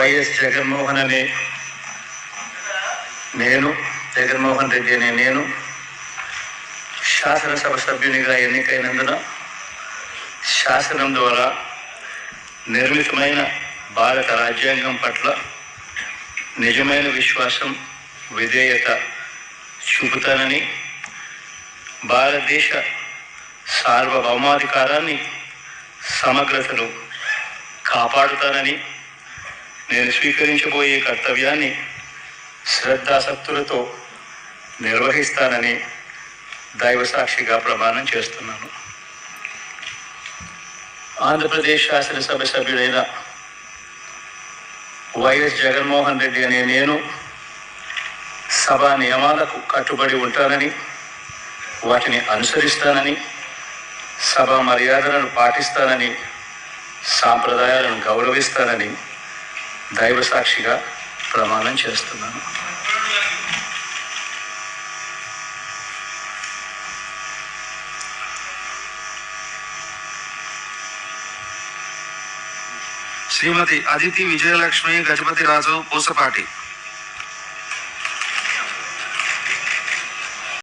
YS Jaganmohan Reddy అనే నేను శాసనసభ సభ్యునిగా ఎన్నికైనందున శాసనం ద్వారా నిర్మితమైన భారత రాజ్యాంగం పట్ల నిజమైన విశ్వాసం, విధేయత చూపుతానని, భారతదేశ సార్వభౌమాధికారాన్ని, సమగ్రతను కాపాడుతానని, నేను స్వీకరించబోయే కర్తవ్యాన్ని శ్రద్ధాసక్తులతో నిర్వహిస్తానని దైవసాక్షిగా ప్రమాణం చేస్తున్నాను. ఆంధ్రప్రదేశ్ శాసనసభ సభ్యుడైన వైఎస్ జగన్మోహన్ రెడ్డి అనే నేను సభా నియమాలకు కట్టుబడి ఉంటానని, వాటిని అనుసరిస్తానని, సభా మర్యాదలను పాటిస్తానని, సాంప్రదాయాలను గౌరవిస్తానని దైవసాక్షిగా ప్రమాణం చేస్తున్నాను. శ్రీమతి అదితి విజయలక్ష్మి గజపతిరాజు పూసపాటి.